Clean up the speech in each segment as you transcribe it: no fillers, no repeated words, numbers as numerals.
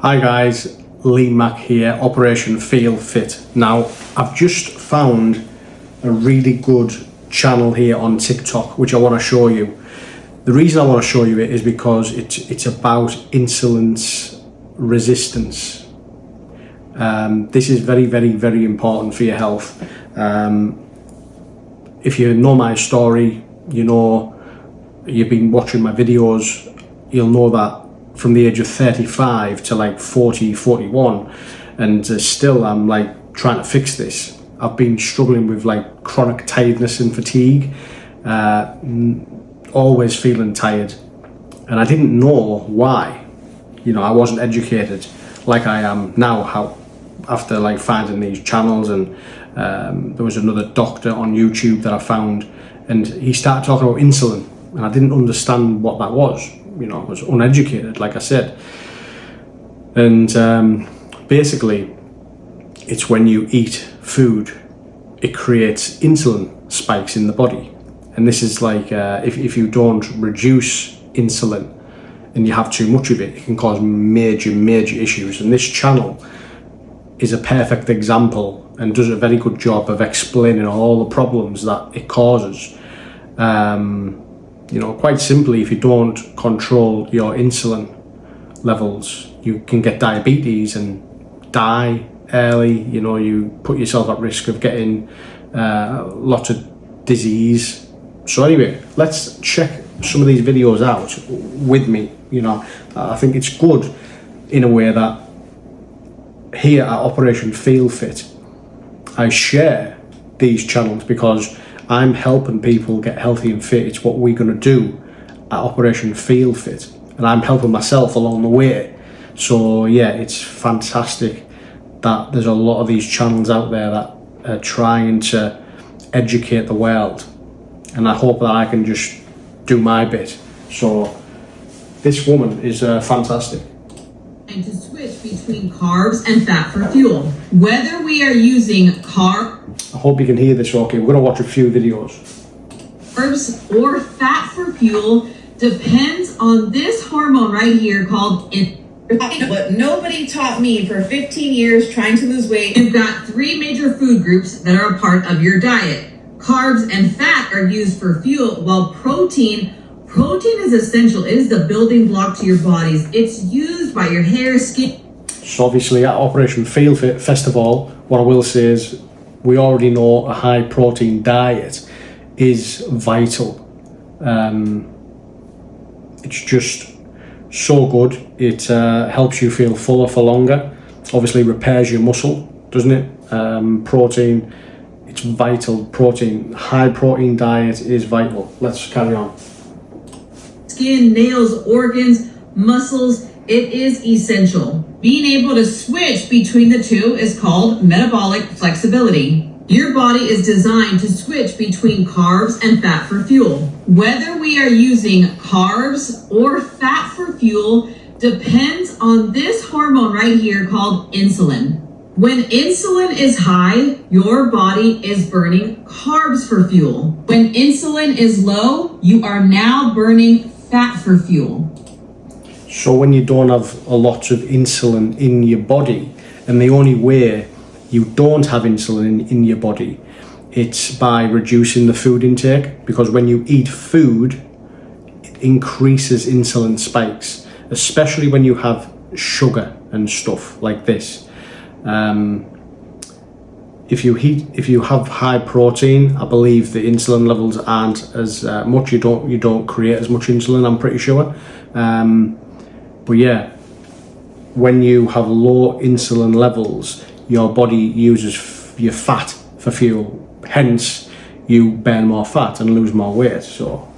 Hi guys, Lee Mack here, Operation Feel Fit. Now, I've just found a really good channel here on TikTok, which I want to show you. The reason I want to show you it is because it's about insulin resistance. This is very, very, very important for your health. If you know my story, you know, you've been watching my videos, you'll know that from the age of 35 to like 40, 41, and still I'm like trying to fix this. I've been struggling with like chronic tiredness and fatigue, always feeling tired, and I didn't know why. You know, I wasn't educated like I am now, after like finding these channels, and there was another doctor on YouTube that I found, and he started talking about insulin, and I didn't understand what that was. You know, I was uneducated, like I said. And basically, it's when you eat food, it creates insulin spikes in the body. And this is like, if you don't reduce insulin and you have too much of it, it can cause major, major issues. And this channel is a perfect example and does a very good job of explaining all the problems that it causes. You know, quite simply, if you don't control your insulin levels, you can get diabetes and die early. You know, you put yourself at risk of getting lots of disease. So anyway, let's check some of these videos out with me. You know, I think it's good in a way that here at Operation Feel Fit, I share these channels because I'm helping people get healthy and fit. It's what we're going to do at Operation Feel Fit, and I'm helping myself along the way. So yeah, it's fantastic that there's a lot of these channels out there that are trying to educate the world, and I hope that I can just do my bit. So this woman is fantastic. And to switch between carbs and fat for fuel. Whether we are using I hope you can hear this okay. We're going to watch a few videos. Carbs or fat for fuel depends on this hormone right here called insulin. What nobody taught me for 15 years trying to lose weight. You've got three major food groups that are a part of your diet. Carbs and fat are used for fuel, while protein is essential. It is the building block to your bodies. It's used by your hair, skin. So obviously at Operation Feel Fit, first of all, what I will say is we already know a high protein diet is vital. It's just so good. It helps you feel fuller for longer. Obviously repairs your muscle, doesn't it? Protein, it's vital. Protein, high protein diet is vital. Let's carry on. Skin, nails, organs, muscles, it is essential. Being able to switch between the two is called metabolic flexibility. Your body is designed to switch between carbs and fat for fuel. Whether we are using carbs or fat for fuel depends on this hormone right here called insulin. When insulin is high, your body is burning carbs for fuel. When insulin is low, you are now burning fat for fuel. So when you don't have a lot of insulin in your body, and the only way you don't have insulin in your body, it's by reducing the food intake, because when you eat food, it increases insulin spikes, especially when you have sugar and stuff like this. If you have high protein, I believe the insulin levels aren't as much. You don't create as much insulin, I'm pretty sure. But yeah, when you have low insulin levels, your body uses your fat for fuel. Hence, you burn more fat and lose more weight. So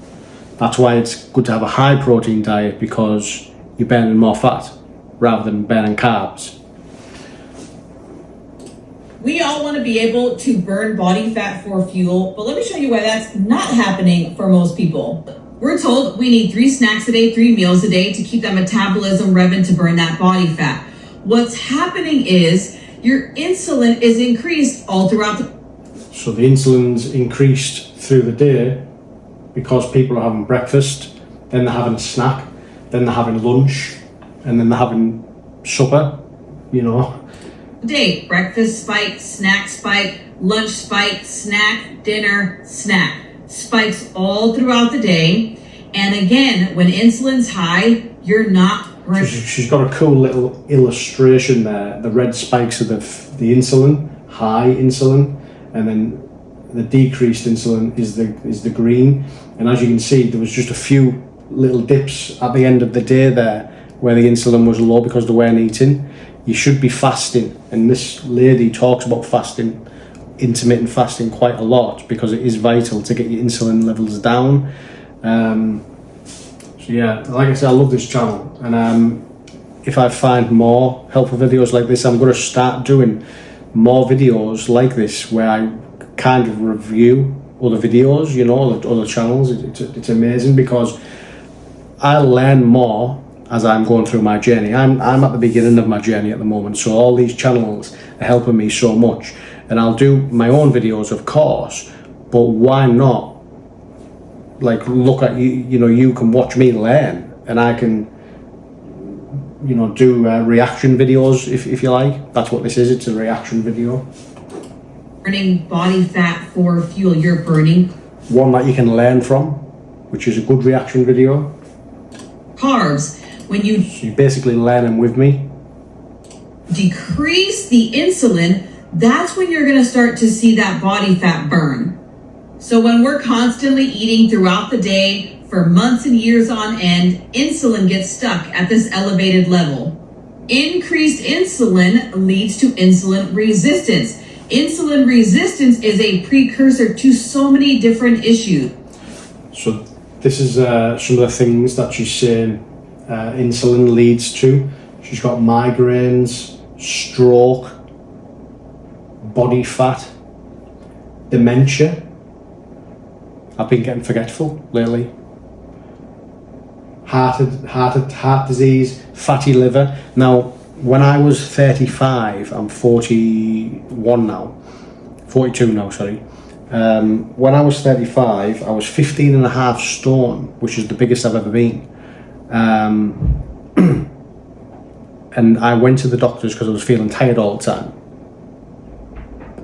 that's why it's good to have a high protein diet, because you're burning more fat rather than burning carbs. We all want to be able to burn body fat for fuel, but let me show you why that's not happening for most people. We're told we need 3 snacks a day, 3 meals a day to keep that metabolism revving to burn that body fat. What's happening is your insulin is increased all throughout So the insulin's increased through the day because people are having breakfast, then they're having a snack, then they're having lunch, and then they're having supper, you know. Day, breakfast spike, snack spike, lunch spike, snack, dinner, snack. Spikes all throughout the day. And again, when insulin's high, you're not... She's got a cool little illustration there. The red spikes are the insulin, high insulin, and then the decreased insulin is the green. And as you can see, there was just a few little dips at the end of the day there where the insulin was low because they weren't eating. You should be fasting, and this lady talks about fasting, intermittent fasting, quite a lot because it is vital to get your insulin levels down. So yeah, like I said, I love this channel, and if I find more helpful videos like this, I'm going to start doing more videos like this where I kind of review other videos, you know, other channels. It's amazing because I learn more as I'm going through my journey. I'm at the beginning of my journey at the moment, so all these channels are helping me so much. And I'll do my own videos, of course, but why not? Like, look at you know, you can watch me learn, and I can, you know, do reaction videos if you like. That's what this is. It's a reaction video. Burning body fat for fuel. You're burning one that you can learn from, which is a good reaction video. Carbs. When you So you're basically learning with me. decrease the insulin, that's when you're going to start to see that body fat burn. So when we're constantly eating throughout the day for months and years on end, insulin gets stuck at this elevated level. Increased insulin leads to insulin resistance. Insulin resistance is a precursor to so many different issues. So this is some of the things that she's saying insulin leads to. She's got migraines, stroke, body fat, dementia. I've been getting forgetful lately. Heart disease, fatty liver. Now, when I was 35, I'm 41 now, 42 now, sorry. When I was 35, I was 15 and a half stone, which is the biggest I've ever been. And I went to the doctors because I was feeling tired all the time.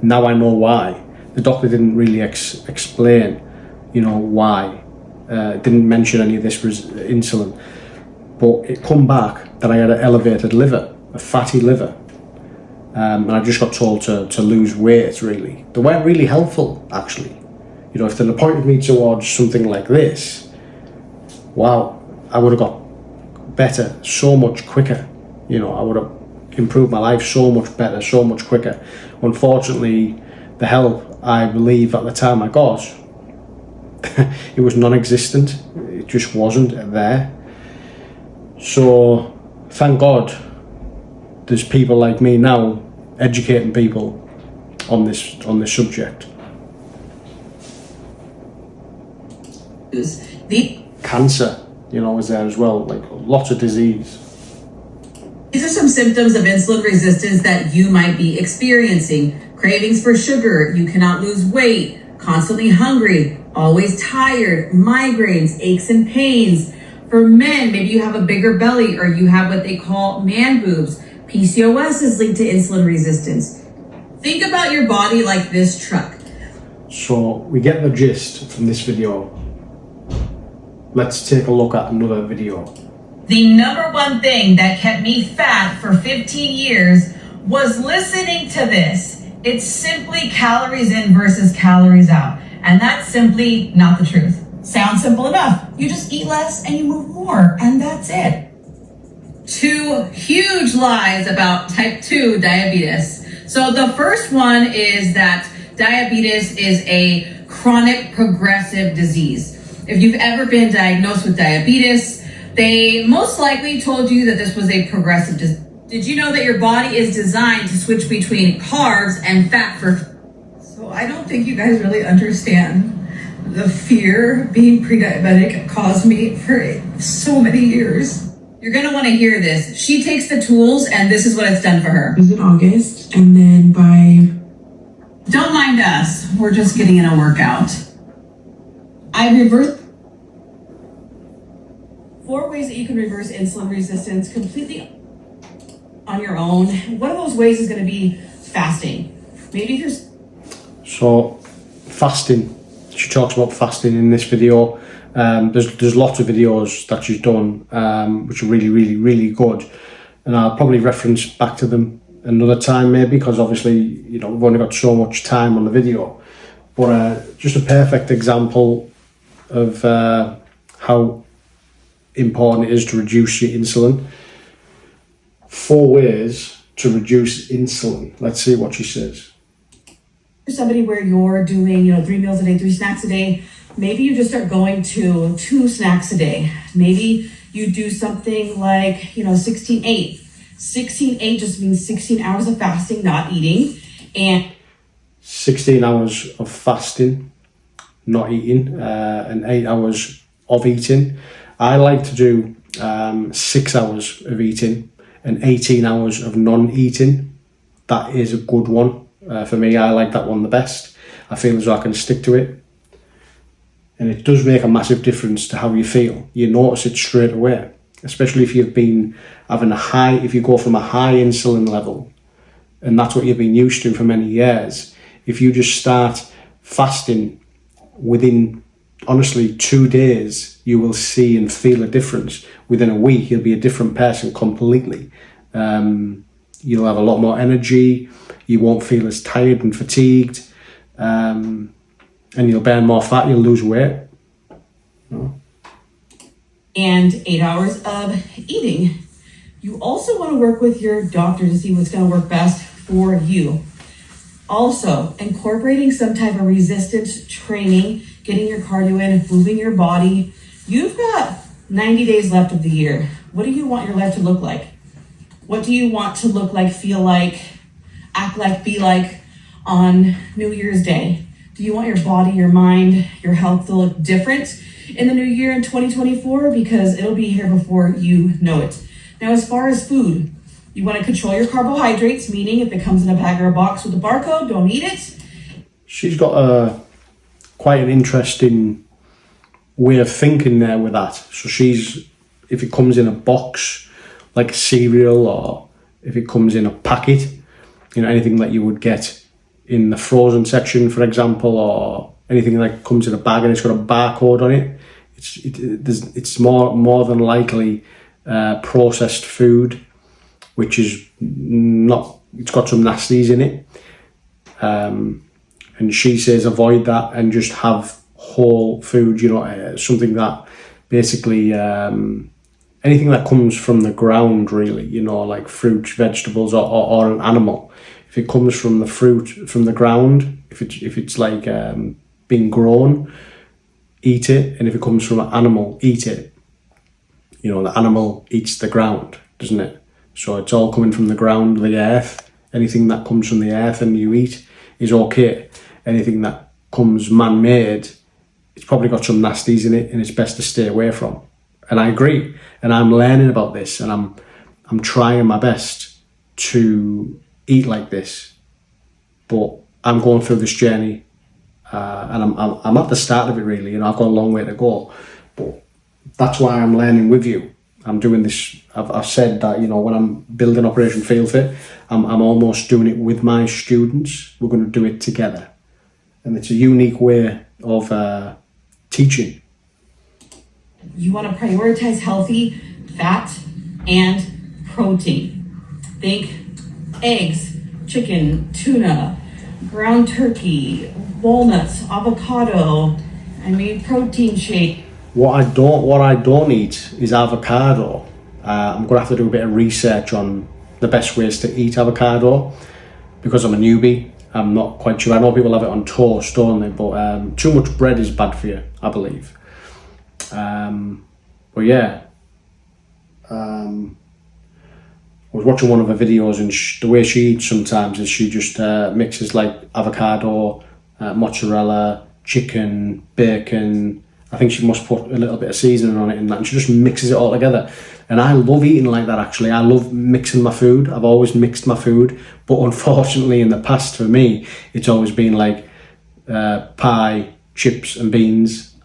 Now I know why. The doctor didn't really explain, you know, why. Didn't mention any of this insulin. But it come back that I had an elevated liver, a fatty liver. And I just got told to lose weight, really. They weren't really helpful, actually. You know, if they'd appointed me towards something like this, wow, I would have got better so much quicker. You know, I would have improved my life so much better, so much quicker. Unfortunately, the help, I believe, at the time I got, it was non-existent. It just wasn't there. So, thank God, there's people like me now educating people on this subject. The Cancer, you know, is there as well, like lots of disease. These are some symptoms of insulin resistance that you might be experiencing. Cravings for sugar, you cannot lose weight, constantly hungry, always tired, migraines, aches and pains. For men, maybe you have a bigger belly or you have what they call man boobs. PCOS is linked to insulin resistance. Think about your body like this truck. So we get the gist from this video. Let's take a look at another video. The number one thing that kept me fat for 15 years was listening to this. It's simply calories in versus calories out. And that's simply not the truth. Sounds simple enough. You just eat less and you move more, and that's it. 2 huge lies about type 2 diabetes. So the first one is that diabetes is a chronic progressive disease. If you've ever been diagnosed with diabetes, they most likely told you that this was a progressive disease. Did you know that your body is designed to switch between carbs and fat for... So I don't think you guys really understand the fear being pre-diabetic caused me for so many years. You're going to want to hear this. She takes the tools and this is what it's done for her. It was in August, and then by... Don't mind us. We're just getting in a workout. I reversed 4 ways that you can reverse insulin resistance completely. on your own. One of those ways is going to be fasting. Maybe there's So fasting, she talks about fasting in this video. There's lots of videos that she's done which are really good, and I'll probably reference back to them another time maybe, because obviously, you know, we've only got so much time on the video. But just a perfect example of how important it is to reduce your insulin. 4 ways to reduce insulin. Let's see what she says. somebody where you're doing, 3 meals a day, 3 snacks a day, maybe you just start going to 2 snacks a day. Maybe you do something like, 16-8. 16-8 just means 16 hours of fasting, not eating. And 16 hours of fasting, not eating, and 8 hours of eating. I like to do 6 hours of eating and 18 hours of non-eating. That is a good one. For me, I like that one the best. I feel as though I can stick to it. And it does make a massive difference to how you feel. You notice it straight away, especially if you've been having if you go from a high insulin level, and that's what you've been used to for many years. If you just start fasting within, honestly, 2 days, you will see and feel a difference. Within a week, you'll be a different person completely. You'll have a lot more energy. You won't feel as tired and fatigued. And you'll burn more fat. You'll lose weight. And 8 hours of eating. You also want to work with your doctor to see what's going to work best for you. Also, incorporating some type of resistance training, getting your cardio in, moving your body. You've got 90 days left of the year. What do you want your life to look like? What do you want to look like, feel like, act like, be like on New Year's Day? Do you want your body, your mind, your health to look different in the new year in 2024? Because it'll be here before you know it. Now, as far as food, you want to control your carbohydrates, meaning if it comes in a bag or a box with a barcode, don't eat it. She's got quite an interesting way of thinking there with that. So if it comes in a box, like cereal, or if it comes in a packet, anything that you would get in the frozen section, for example, or anything that comes in a bag and it's got a barcode on it, it's more than likely processed food, which is not, it's got some nasties in it. And she says avoid that and just have whole food, something that basically, anything that comes from the ground, really, like fruits, vegetables, or an animal. If it comes from the ground, if it's like being grown, eat it. And if it comes from an animal, eat it. The animal eats the ground, doesn't it? So it's all coming from the ground, the earth. Anything that comes from the earth and you eat is okay. Anything that comes man-made, it's probably got some nasties in it and it's best to stay away from. And I agree. And I'm learning about this, and I'm trying my best to eat like this. But I'm going through this journey, and I'm at the start of it, really. I've got a long way to go. But that's why I'm learning with you. I'm doing this. I've said that, when I'm building Operation Feel Fit, I'm almost doing it with my students. We're going to do it together. And it's a unique way of teaching. You want to prioritize healthy fat and protein. Think eggs, chicken, tuna, ground turkey, walnuts, avocado. Protein shake. What I don't eat is avocado. I'm gonna have to do a bit of research on the best ways to eat avocado, because I'm a newbie. I'm not quite sure. I know people have it on toast, don't they? But too much bread is bad for you, I believe. But yeah, I was watching one of her videos, and the way she eats sometimes is she just mixes like avocado, mozzarella, chicken, bacon. I think she must put a little bit of seasoning on it and that, and she just mixes it all together. And I love eating like that, actually. I love mixing my food. I've always mixed my food, but unfortunately in the past for me, it's always been like pie, chips and beans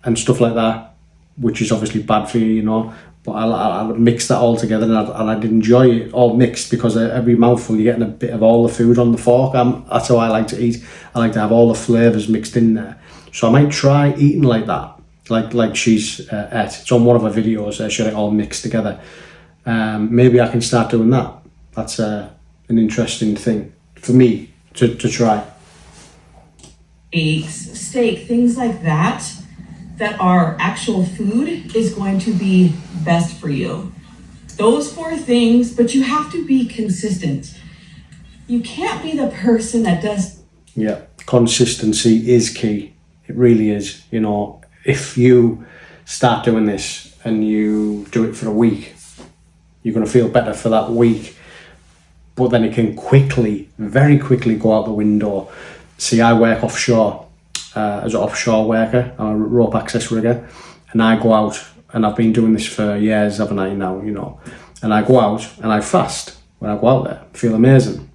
and stuff like that, which is obviously bad for you, But I'd mix that all together, and I'd enjoy it all mixed, because every mouthful you're getting a bit of all the food on the fork. That's how I like to eat. I like to have all the flavours mixed in there. So I might try eating like that, like she's ate. It's on one of her videos. She had it all mixed together. Maybe I can start doing that. That's an interesting thing for me to try. Eggs, steak, things like that are actual food is going to be best for you. Those 4 things, but you have to be consistent. You can't be the person that does. Yeah, consistency is key. It really is. You know, if you start doing this and you do it for a week, you're going to feel better for that week. But then it can very quickly go out the window. See, I work offshore as an offshore worker. I'm a rope access rigger, and I go out, and I've been doing this for years, haven't I now, you know, and I go out and I fast. When I go out there, I feel amazing.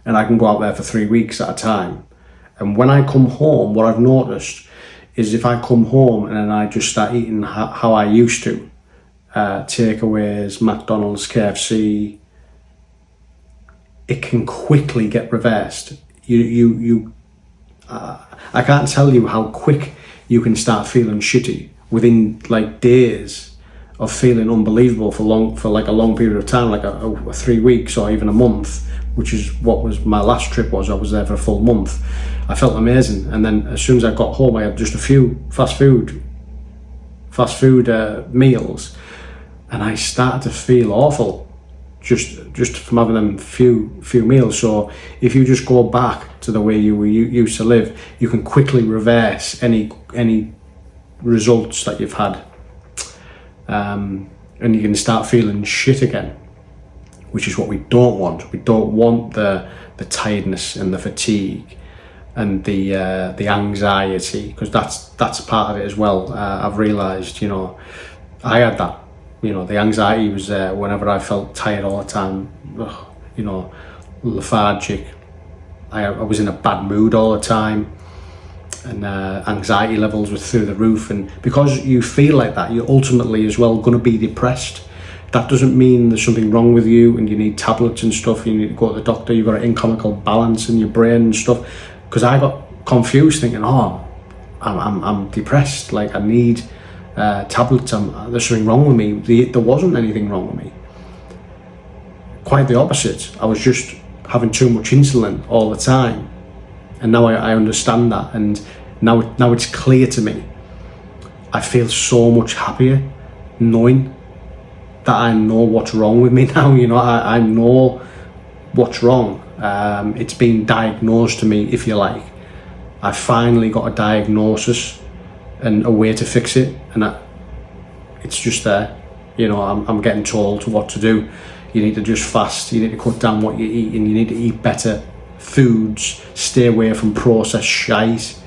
And I can go out there for 3 weeks at a time. And when I come home, what I've noticed is if I come home and then I just start eating how I used to, takeaways, McDonald's, KFC, it can quickly get reversed. I can't tell you how quick you can start feeling shitty within like days of feeling unbelievable for like a long period of time, like a 3 weeks or even a month, which is what was my last trip was. I was there for a full month. I felt amazing, and then as soon as I got home, I had just a few fast food meals, and I started to feel awful just from having them few meals. So if you just go back to the way you used to live, you can quickly reverse any results that you've had, and you can start feeling shit again, which is what we don't want. We don't want the tiredness and the fatigue and the anxiety, because that's part of it as well. I've realised, you know, I had that. You know, the anxiety was there whenever I felt tired all the time, you know, lethargic. I was in a bad mood all the time, and anxiety levels were through the roof. And because you feel like that, you're ultimately as well going to be depressed. That doesn't mean there's something wrong with you and you need tablets and stuff, you need to go to the doctor, you've got an incomical balance in your brain and stuff. Because I got confused thinking, I'm depressed, like I need tablets, there's something wrong with me. There wasn't anything wrong with me. Quite the opposite. I was just having too much insulin all the time. And now I understand that, and now it's clear to me. I feel so much happier knowing that I know what's wrong with me now. You know, I know what's wrong. It's been diagnosed to me, if you like. I finally got a diagnosis and a way to fix it, and it's just there. You know, I'm getting told what to do. You need to just fast, you need to cut down what you eat, and you need to eat better foods, stay away from processed shite,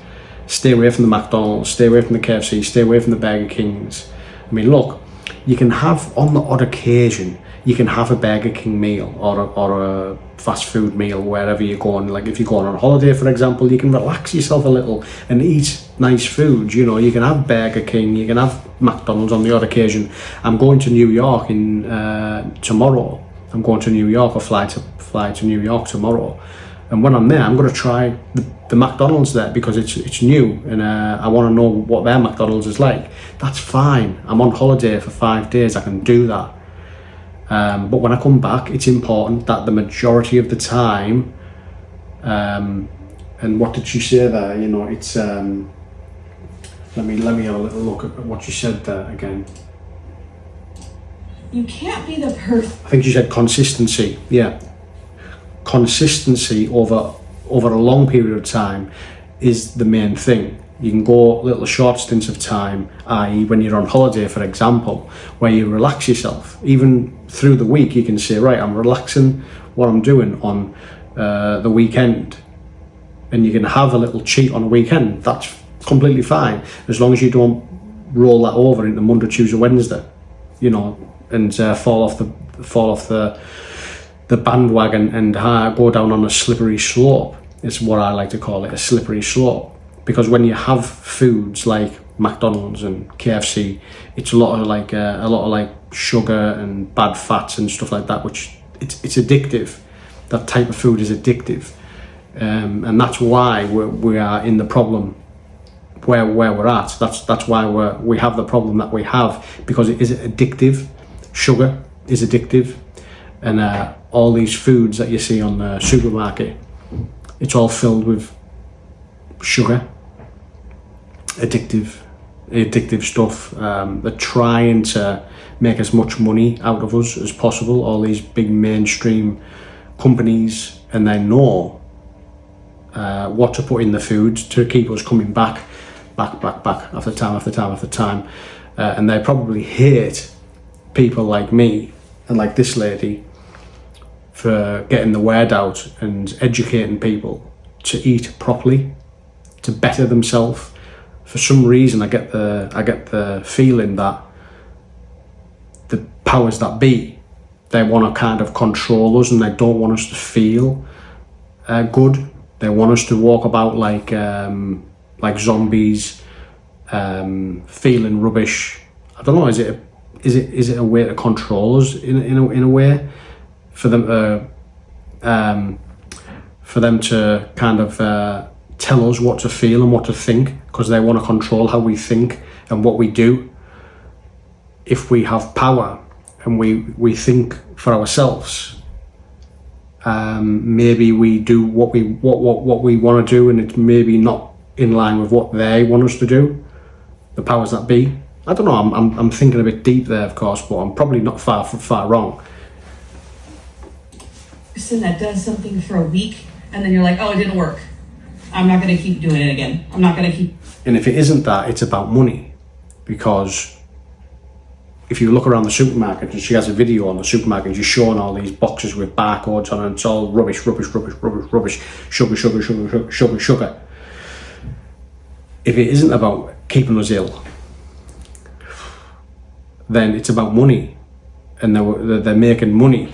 stay away from the McDonald's, stay away from the KFC, stay away from the Burger Kings. I mean, look, you can have, on the odd occasion, you can have a Burger King meal or a fast food meal wherever you're going. Like if you're going on holiday, for example, you can relax yourself a little and eat nice food. You know, you can have Burger King, you can have McDonald's on the odd occasion. I'm going to New York tomorrow. I'm going to New York, or fly to New York tomorrow. And when I'm there, I'm going to try the McDonald's there because it's new, and I want to know what their McDonald's is like. That's fine. I'm on holiday for 5 days. I can do that. But when I come back, it's important that the majority of the time, and what did she say there? You know, it's let me have a little look at what she said there again. You can't be the person. I think she said consistency. Yeah. Consistency over a long period of time is the main thing. You can go little short stints of time, i.e. when you're on holiday, for example, where you relax yourself. Even through the week, you can say, right, I'm relaxing what I'm doing on the weekend. And you can have a little cheat on a weekend. That's completely fine, as long as you don't roll that over into Monday, Tuesday, Wednesday, you know, and fall off the bandwagon and go down on a slippery slope. It's what I like to call it, a slippery slope. Because when you have foods like McDonald's and KFC, it's a lot of like sugar and bad fats and stuff like that, which it's addictive. That type of food is addictive, and that's why we are in the problem where we're at. That's why we have the problem that we have, because it is addictive. Sugar is addictive, and all these foods that you see on the supermarket, it's all filled with sugar, addictive stuff. They're trying to make as much money out of us as possible, all these big mainstream companies, and they know what to put in the food to keep us coming back after time, and they probably hate people like me and like this lady for getting the word out and educating people to eat properly, to better themselves. For some reason, I get the feeling that the powers that be, they want to kind of control us, and they don't want us to feel good. They want us to walk about like zombies, feeling rubbish. I don't know. Is it a way to control us in a way, for them to kind of tell us what to feel and what to think, because they want to control how we think and what we do. If we have power and we think for ourselves, maybe we do what we want to do, and it's maybe not in line with what they want us to do, the powers that be. I don't know, I'm thinking a bit deep there, of course, but I'm probably not far wrong. Person that does something for a week and then you're like, oh, it didn't work, I'm not going to keep doing it again. I'm not going to keep. And if it isn't that, it's about money. Because if you look around the supermarket, and she has a video on the supermarket, she's showing all these boxes with barcodes on it, and it's all rubbish, sugar. If it isn't about keeping us ill, then it's about money, and they're making money.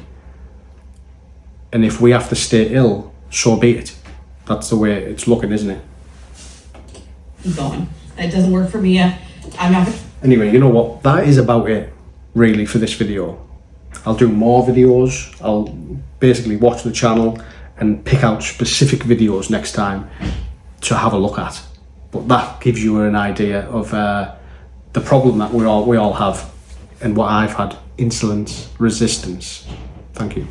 And if we have to stay ill, so be it. That's the way it's looking, isn't it? Keep going. It doesn't work for me. I'm not. Anyway, you know what? That is about it, really, for this video. I'll do more videos. I'll basically watch the channel and pick out specific videos next time to have a look at. But that gives you an idea of the problem that we all have, and what I've had: insulin resistance. Thank you.